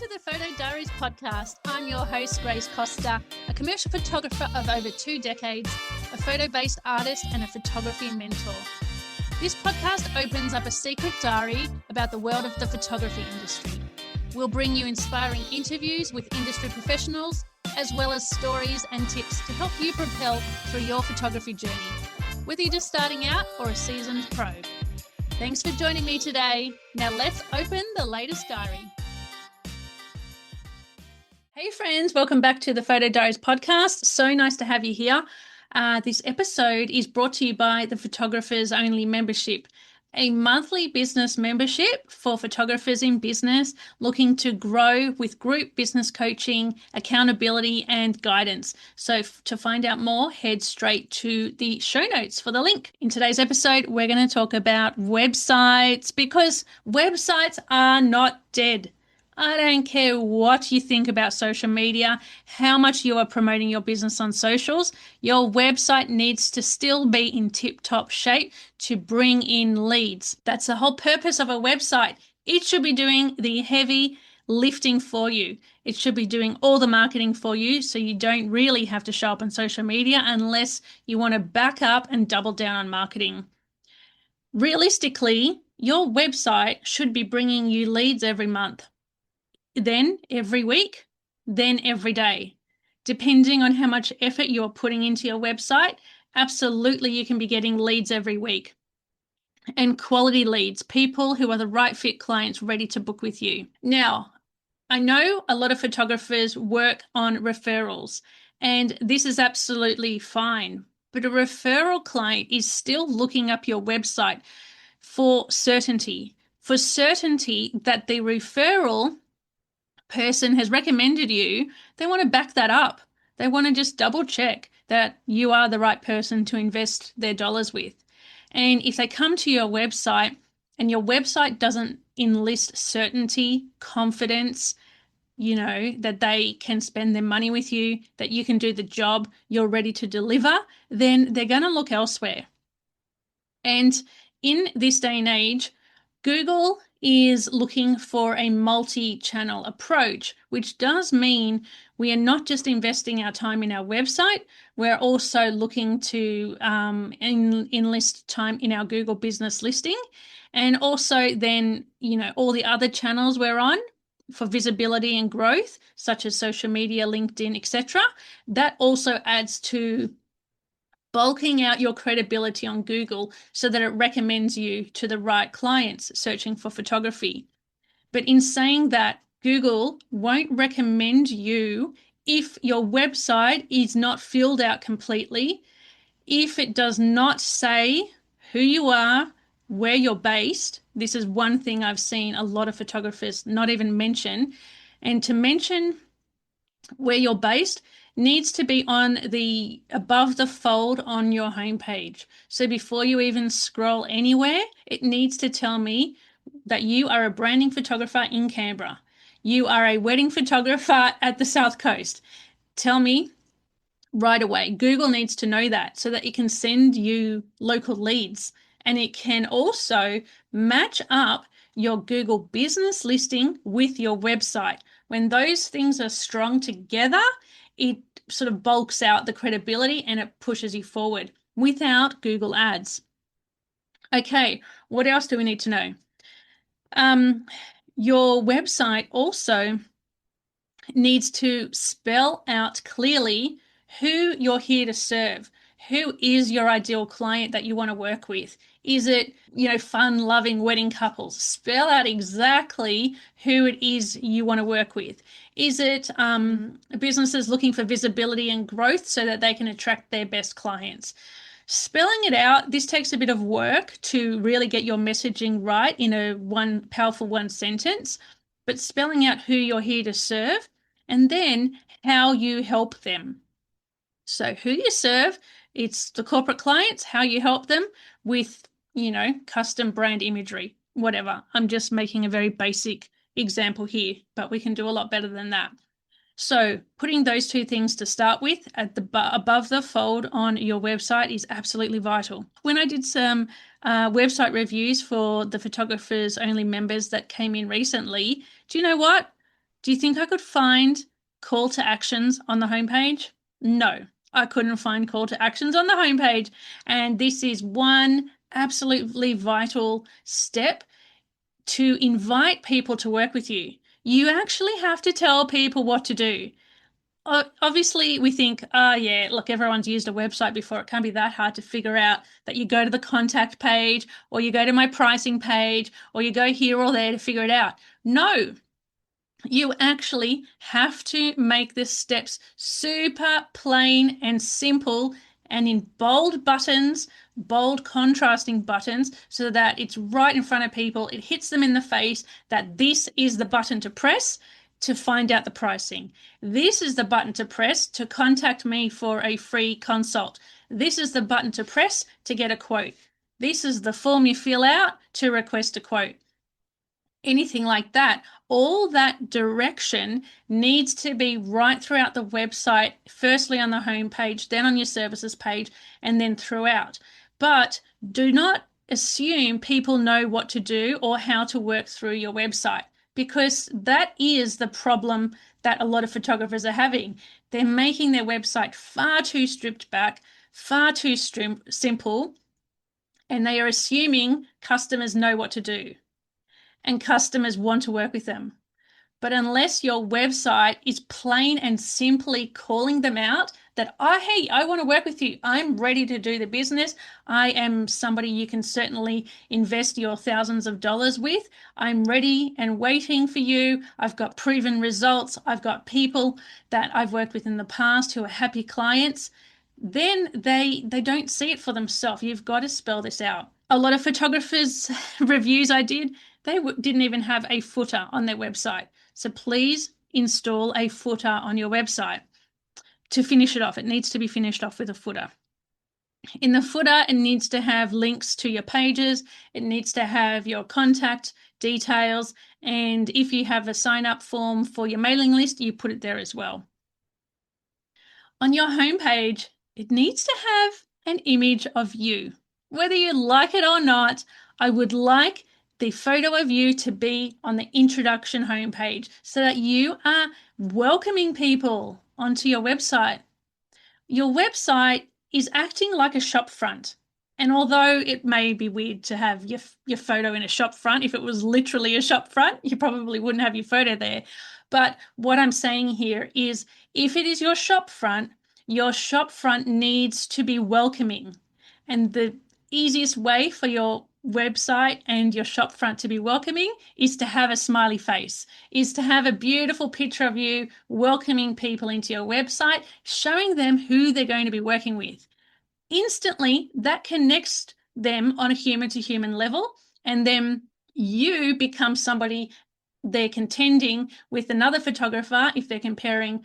to the Photo Diaries podcast. I'm your host, Grace Costa, a commercial photographer of over 2 decades, a photo-based artist, and a photography mentor. This podcast opens up a secret diary about the world of the photography industry. We'll bring you inspiring interviews with industry professionals, as well as stories and tips to help you propel through your photography journey, whether you're just starting out or a seasoned pro. Thanks for joining me today. Now let's open the latest diary. Hey friends, welcome back to the Photo Diaries podcast. So nice to have you here. This episode is brought to you by the Photographers Only membership, a monthly business membership for photographers in business looking to grow with group business coaching, accountability, and guidance. So to find out more, head straight to the show notes for the link. In today's episode, we're going to talk about websites because websites are not dead. I don't care what you think about social media, how much you are promoting your business on socials. Your website needs to still be in tip-top shape to bring in leads. That's the whole purpose of a website. It should be doing the heavy lifting for you. It should be doing all the marketing for you so you don't really have to show up on social media unless you want to back up and double down on marketing. Realistically, your website should be bringing you leads every month. Then every week, then every day. Depending on how much effort you're putting into your website, absolutely you can be getting leads every week. And quality leads, people who are the right fit clients ready to book with you. Now, I know a lot of photographers work on referrals, and this is absolutely fine. But a referral client is still looking up your website for certainty that the referral person has recommended you. They want to back that up. They want to just double check that you are the right person to invest their dollars with. And if they come to your website and your website doesn't enlist certainty, confidence, that they can spend their money with you, that you can do the job you're ready to deliver, then they're going to look elsewhere. And in this day and age, Google is looking for a multi-channel approach, which does mean we are not just investing our time in our website, we're also looking to enlist time in our Google business listing, and also then, all the other channels we're on for visibility and growth, such as social media, LinkedIn, etc. That also adds to bulking out your credibility on Google so that it recommends you to the right clients searching for photography. But in saying that, Google won't recommend you if your website is not filled out completely, if it does not say who you are, where you're based. This is one thing I've seen a lot of photographers not even mention. And to mention where you're based needs to be on the above the fold on your homepage. So before you even scroll anywhere, it needs to tell me that you are a branding photographer in Canberra. You are a wedding photographer at the South Coast. Tell me right away. Google needs to know that so that it can send you local leads, and it can also match up your Google business listing with your website. When those things are strong together, it sort of bulks out the credibility and it pushes you forward without Google Ads. Okay, what else do we need to know? Your website also needs to spell out clearly who you're here to serve. Who is your ideal client that you want to work with? Is it, fun-loving wedding couples? Spell out exactly who it is you want to work with. Is it businesses looking for visibility and growth so that they can attract their best clients? Spelling it out, this takes a bit of work to really get your messaging right in a powerful one sentence, but spelling out who you're here to serve and then how you help them. So who you serve, it's the corporate clients, how you help them with, custom brand imagery, whatever. I'm just making a very basic example here, but we can do a lot better than that. So putting those two things to start with at the above the fold on your website is absolutely vital. When I did some website reviews for the Photographers Only members that came in recently, do you know what? Do you think I could find call to actions on the homepage? No, I couldn't find call to actions on the homepage. And this is one absolutely vital step to invite people to work with you. You actually have to tell people what to do. Obviously, we think, oh, yeah, look, everyone's used a website before. It can't be that hard to figure out that you go to the contact page or you go to my pricing page or you go here or there to figure it out. No, you actually have to make the steps super plain and simple and in bold buttons, bold contrasting buttons, so that it's right in front of people. It hits them in the face that this is the button to press to find out the pricing. This is the button to press to contact me for a free consult. This is the button to press to get a quote. This is the form you fill out to request a quote. Anything like that. All that direction needs to be right throughout the website, firstly on the home page, then on your services page, and then throughout. But do not assume people know what to do or how to work through your website, because that is the problem that a lot of photographers are having. They're making their website far too stripped back, far too simple, and they are assuming customers know what to do and customers want to work with them. But unless your website is plain and simply calling them out that, oh, hey, I want to work with you. I'm ready to do the business. I am somebody you can certainly invest your thousands of dollars with. I'm ready and waiting for you. I've got proven results. I've got people that I've worked with in the past who are happy clients. Then they don't see it for themselves. You've got to spell this out. A lot of photographers' reviews I did, they didn't even have a footer on their website. So please install a footer on your website to finish it off. It needs to be finished off with a footer. In the footer, it needs to have links to your pages. It needs to have your contact details. And if you have a sign-up form for your mailing list, you put it there as well. On your homepage, it needs to have an image of you. Whether you like it or not, I would like the photo of you to be on the introduction homepage so that you are welcoming people onto your website. Your website is acting like a shop front. And although it may be weird to have your photo in a shop front, if it was literally a shop front, you probably wouldn't have your photo there. But what I'm saying here is if it is your shop front needs to be welcoming. And the easiest way for your website and your shop front to be welcoming is to have a smiley face, is to have a beautiful picture of you welcoming people into your website, showing them who they're going to be working with. Instantly, that connects them on a human to human level, and then you become somebody they're contending with another photographer if they're comparing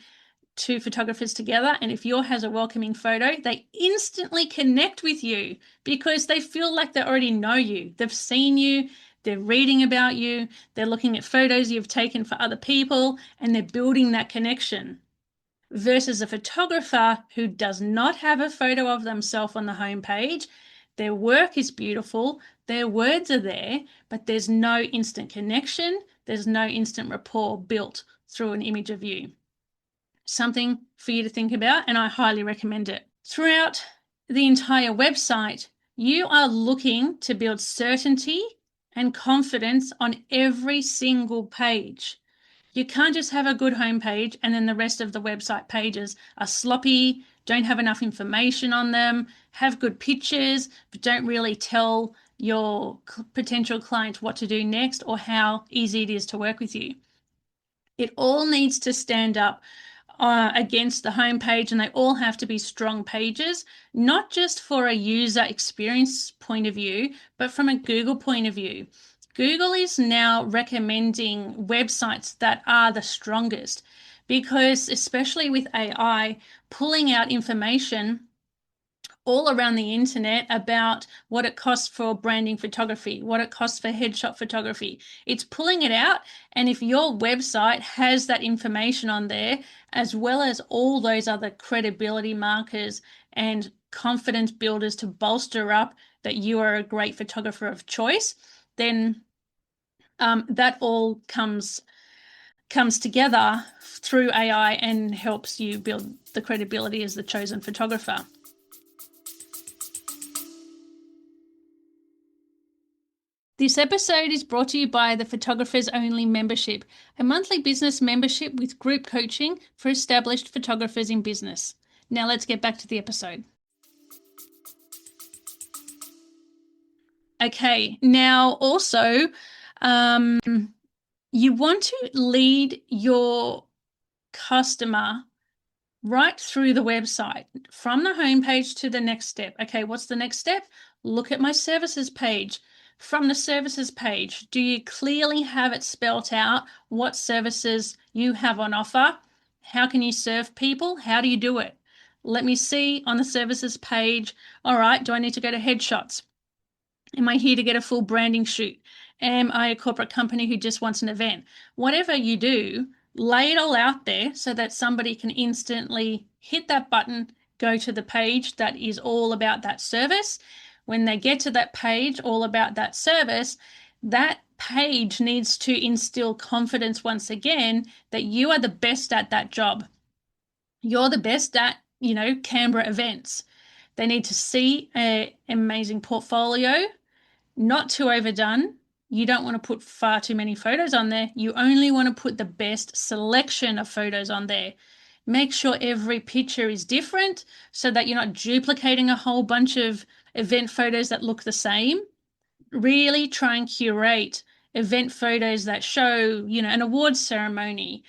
two photographers together, and if yours has a welcoming photo, they instantly connect with you because they feel like they already know you. They've seen you, they're reading about you, they're looking at photos you've taken for other people, and they're building that connection. Versus a photographer who does not have a photo of themselves on the homepage. Their work is beautiful, their words are there, but there's no instant connection, there's no instant rapport built through an image of you. Something for you to think about, and I highly recommend it. Throughout the entire website, you are looking to build certainty and confidence on every single page. You can't just have a good homepage and then the rest of the website pages are sloppy, don't have enough information on them, have good pictures, but don't really tell your potential client what to do next or how easy it is to work with you. It all needs to stand up against the homepage, and they all have to be strong pages, not just for a user experience point of view, but from a Google point of view. Google is now recommending websites that are the strongest because, especially with AI, pulling out information all around the internet about what it costs for branding photography, what it costs for headshot photography. It's pulling it out. And if your website has that information on there, as well as all those other credibility markers and confidence builders to bolster up that you are a great photographer of choice, then that all comes comes together through AI and helps you build the credibility as the chosen photographer. This episode is brought to you by the Photographers Only membership, a monthly business membership with group coaching for established photographers in business. Now let's get back to the episode. Okay, now also, you want to lead your customer right through the website, from the homepage to the next step. Okay, what's the next step? Look at my services page. From the services page, do you clearly have it spelt out what services you have on offer? How can you serve people? How do you do it? Let me see on the services page. All right, do I need to go to headshots? Am I here to get a full branding shoot? Am I a corporate company who just wants an event? Whatever you do, lay it all out there so that somebody can instantly hit that button, go to the page that is all about that service. When they get to that page all about that service, that page needs to instill confidence once again that you are the best at that job. You're the best at, Canberra events. They need to see an amazing portfolio, not too overdone. You don't want to put far too many photos on there. You only want to put the best selection of photos on there. Make sure every picture is different so that you're not duplicating a whole bunch of event photos that look the same. Really try and curate event photos that show, an awards ceremony,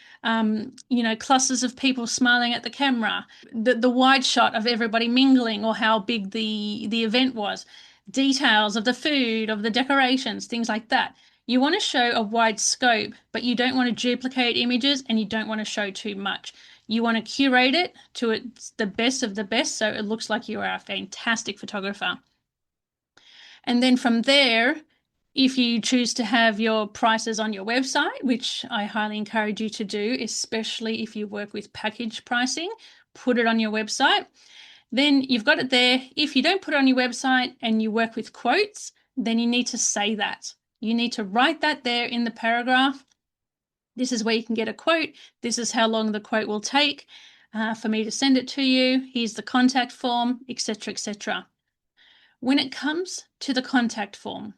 clusters of people smiling at the camera, the wide shot of everybody mingling or how big the event was, details of the food, of the decorations, things like that. You want to show a wide scope, but you don't want to duplicate images and you don't want to show too much. You want to curate it to it's the best of the best so it looks like you are a fantastic photographer. And then from there, if you choose to have your prices on your website, which I highly encourage you to do, especially if you work with package pricing, put it on your website. Then you've got it there. If you don't put it on your website and you work with quotes, then you need to say that. You need to write that there in the paragraph. This is where you can get a quote. This is how long the quote will take for me to send it to you. Here's the contact form, etc., etc. When it comes to the contact form,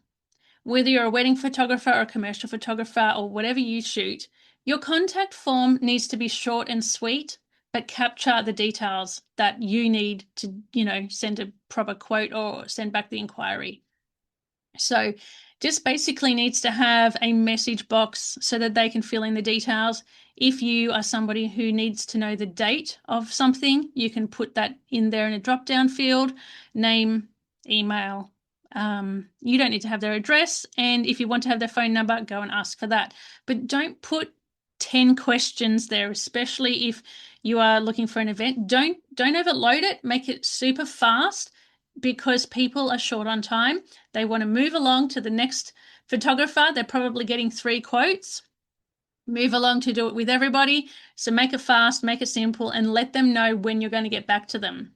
whether you're a wedding photographer or a commercial photographer or whatever you shoot, your contact form needs to be short and sweet, but capture the details that you need to, send a proper quote or send back the inquiry. So just basically needs to have a message box so that they can fill in the details. If you are somebody who needs to know the date of something, you can put that in there in a drop-down field, name, email. You don't need to have their address. And if you want to have their phone number, go and ask for that. But don't put 10 questions there, especially if you are looking for an event. Don't overload it. Make it super fast because people are short on time. They want to move along to the next photographer. They're probably getting 3 quotes. Move along to do it with everybody. So make it fast, make it simple, and let them know when you're going to get back to them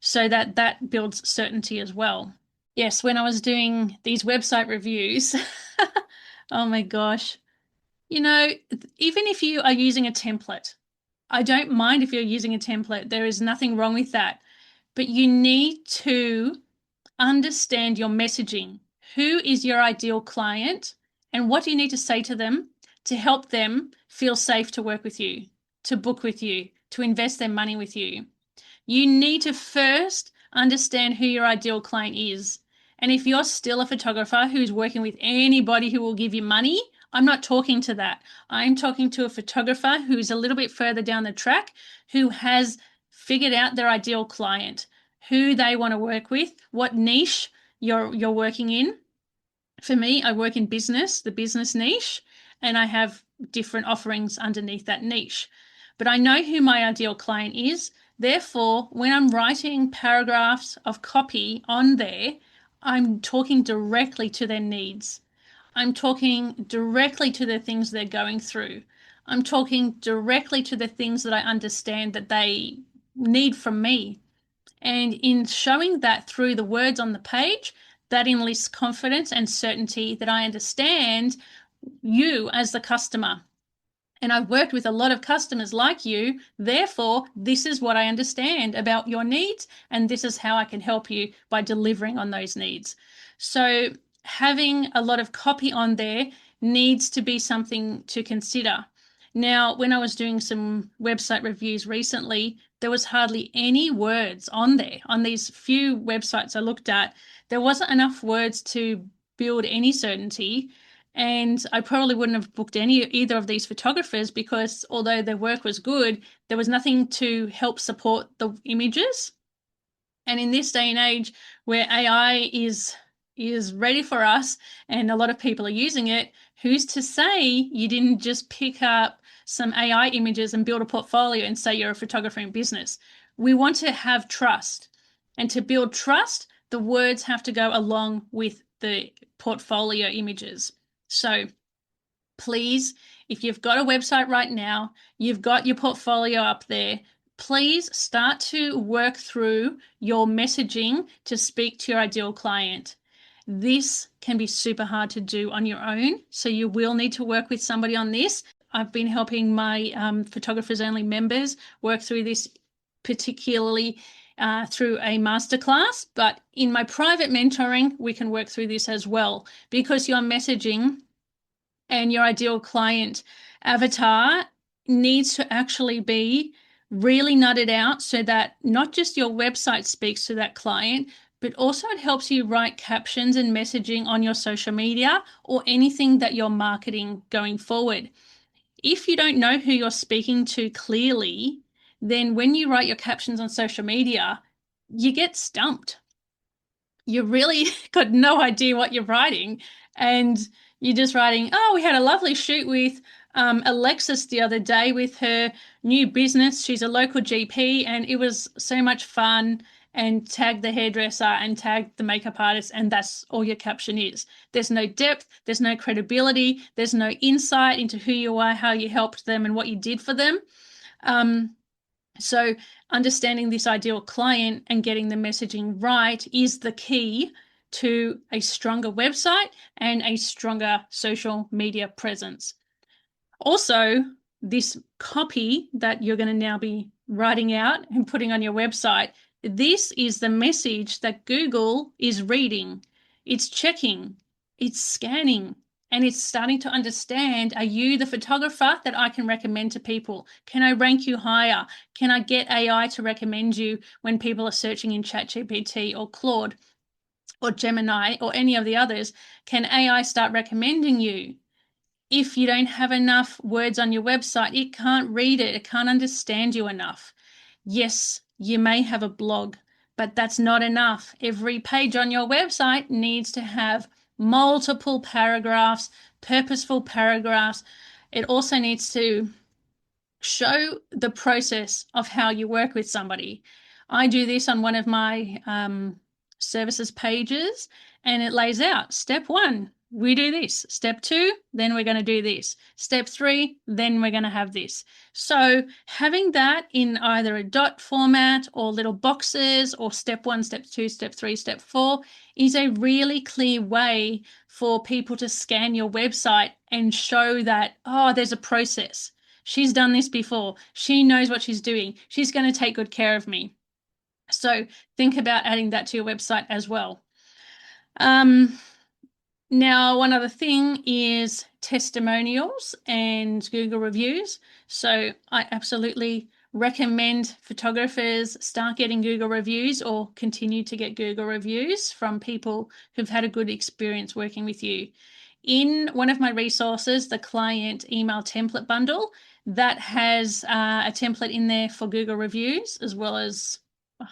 so that builds certainty as well. Yes, when I was doing these website reviews, oh my gosh, even if you are using a template, I don't mind if you're using a template. There is nothing wrong with that. But you need to understand your messaging. Who is your ideal client and what do you need to say to them to help them feel safe to work with you, to book with you, to invest their money with you? You need to first understand who your ideal client is. And if you're still a photographer who's working with anybody who will give you money, I'm not talking to that. I'm talking to a photographer who's a little bit further down the track, who has figured out their ideal client, who they want to work with, what niche you're working in. For me, I work in business, the business niche, and I have different offerings underneath that niche. But I know who my ideal client is. Therefore, when I'm writing paragraphs of copy on there, I'm talking directly to their needs. I'm talking directly to the things they're going through. I'm talking directly to the things that I understand that they need from me. And in showing that through the words on the page, that enlists confidence and certainty that I understand you as the customer. And I've worked with a lot of customers like you. Therefore, this is what I understand about your needs, and this is how I can help you by delivering on those needs. So having a lot of copy on there needs to be something to consider. Now, when I was doing some website reviews recently, there was hardly any words on there. On these few websites I looked at, there wasn't enough words to build any certainty. And I probably wouldn't have booked either of these photographers because although their work was good, there was nothing to help support the images. And in this day and age where AI is ready for us and a lot of people are using it, who's to say you didn't just pick up some AI images and build a portfolio and say you're a photographer in business? We want to have trust. And to build trust, the words have to go along with the portfolio images. So please, if you've got a website right now, you've got your portfolio up there, please start to work through your messaging to speak to your ideal client. This can be super hard to do on your own, so you will need to work with somebody on this. I've been helping my Photographers Only members work through this, particularly through a masterclass, but in my private mentoring, we can work through this as well, because your messaging and your ideal client avatar needs to actually be really nutted out so that not just your website speaks to that client, but also it helps you write captions and messaging on your social media or anything that you're marketing going forward. If you don't know who you're speaking to clearly, then when you write your captions on social media, you get stumped. You really got no idea what you're writing, and you're just writing, oh, we had a lovely shoot with Alexis the other day with her new business. She's a local GP and it was so much fun, and tag the hairdresser and tag the makeup artist, and that's all your caption is. There's no depth, there's no credibility, there's no insight into who you are, how you helped them, and what you did for them. So understanding this ideal client and getting the messaging right is the key to a stronger website and a stronger social media presence. Also, this copy that you're going to now be writing out and putting on your website, this is the message that Google is reading. It's checking, it's scanning, and it's starting to understand, are you the photographer that I can recommend to people? Can I rank you higher? Can I get AI to recommend you when people are searching in ChatGPT or Claude or Gemini or any of the others? Can AI start recommending you? If you don't have enough words on your website, it can't read it. It can't understand you enough. Yes, you may have a blog, but that's not enough. Every page on your website needs to have multiple paragraphs, purposeful paragraphs. It also needs to show the process of how you work with somebody. I do this on one of my services pages, and it lays out step 1, we do this. Step 2, then we're going to do this. Step 3, then we're going to have this. So having that in either a dot format or little boxes or step 1, step 2, step 3, step 4 is a really clear way for people to scan your website and show that, oh, there's a process. She's done this before. She knows what she's doing. She's going to take good care of me. So think about adding that to your website as well. Now, one other thing is testimonials and Google reviews. So I absolutely recommend photographers start getting Google reviews or continue to get Google reviews from people who've had a good experience working with you. In one of my resources, the client email template bundle, that has a template in there for Google reviews, as well as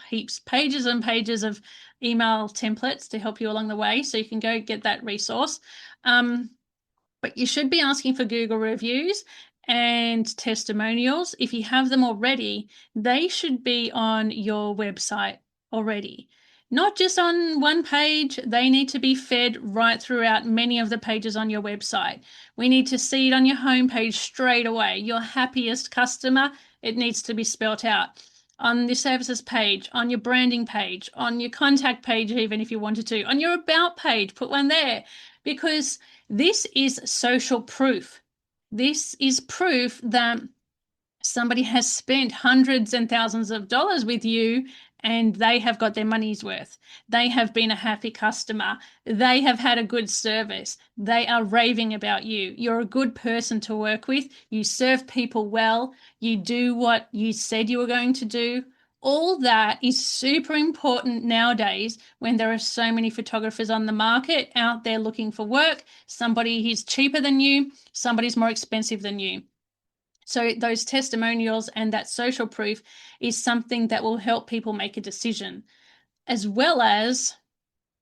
heaps, pages and pages of email templates to help you along the way. So you can go get that resource. But you should be asking for Google reviews and testimonials. If you have them already, they should be on your website already. Not just on one page, they need to be fed right throughout many of the pages on your website. We need to see it on your homepage straight away. Your happiest customer, it needs to be spelt out. On the services page, on your branding page, on your contact page, even if you wanted to, on your about page, put one there, because this is social proof. This is proof that somebody has spent hundreds and thousands of dollars with you and they have got their money's worth. They have been a happy customer. They have had a good service. They are raving about you. You're a good person to work with. You serve people well. You do what you said you were going to do. All that is super important nowadays when there are so many photographers on the market out there looking for work. Somebody who's cheaper than you, somebody's more expensive than you. So those testimonials and that social proof is something that will help people make a decision, as well as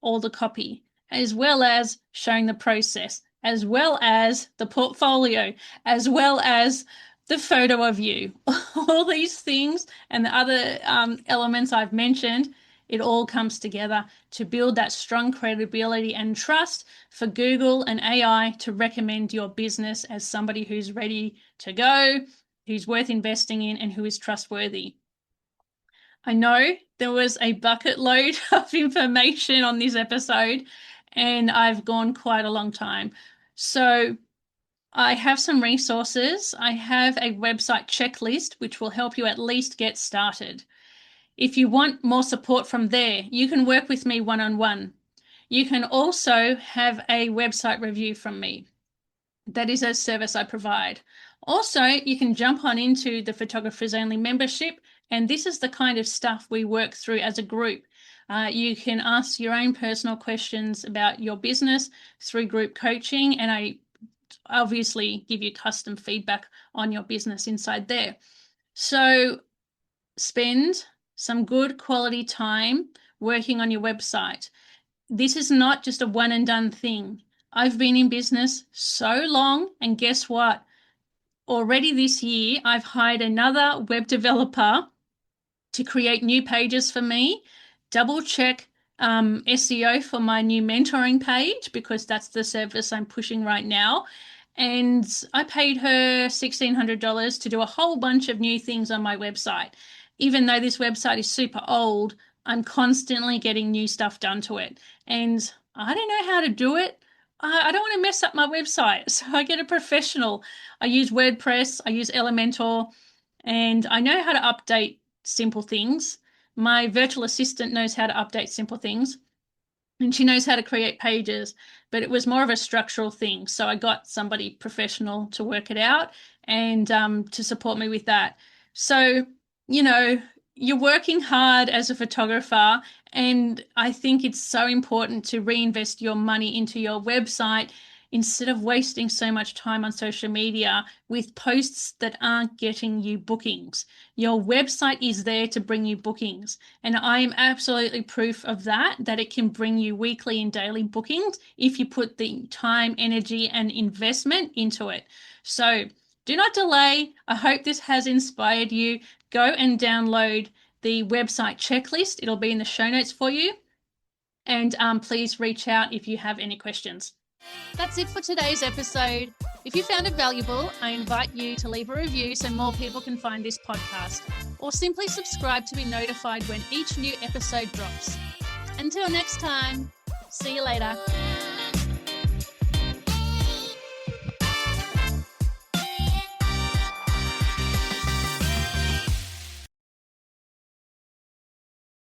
all the copy, as well as showing the process, as well as the portfolio, as well as the photo of you. All these things and the other elements I've mentioned, it all comes together to build that strong credibility and trust for Google and AI to recommend your business as somebody who's ready to go, who's worth investing in, and who is trustworthy. I know there was a bucket load of information on this episode, and I've gone quite a long time. So I have some resources. I have a website checklist, which will help you at least get started. If you want more support from there, you can work with me one-on-one. You can also have a website review from me. That is a service I provide. Also, you can jump on into the Photographers Only membership, and this is the kind of stuff we work through as a group. You can ask your own personal questions about your business through group coaching, and I obviously give you custom feedback on your business inside there. So spend some good quality time working on your website. This is not just a one and done thing. I've been in business so long, and guess what? Already this year, I've hired another web developer to create new pages for me, double check SEO for my new mentoring page, because that's the service I'm pushing right now. And I paid her $1,600 to do a whole bunch of new things on my website. Even though this website is super old, I'm constantly getting new stuff done to it. And I don't know how to do it. I don't want to mess up my website. So I get a professional. I use WordPress, I use Elementor, and I know how to update simple things. My virtual assistant knows how to update simple things, and she knows how to create pages, but it was more of a structural thing. So I got somebody professional to work it out and to support me with that. So, you know, you're working hard as a photographer, and I think it's so important to reinvest your money into your website instead of wasting so much time on social media with posts that aren't getting you bookings. Your website is there to bring you bookings, and I am absolutely proof of that it can bring you weekly and daily bookings if you put the time, energy, and investment into it. So do not delay. I hope this has inspired you. Go and download the website checklist. It'll be in the show notes for you. And please reach out if you have any questions. That's it for today's episode. If you found it valuable, I invite you to leave a review so more people can find this podcast, or simply subscribe to be notified when each new episode drops. Until next time, see you later.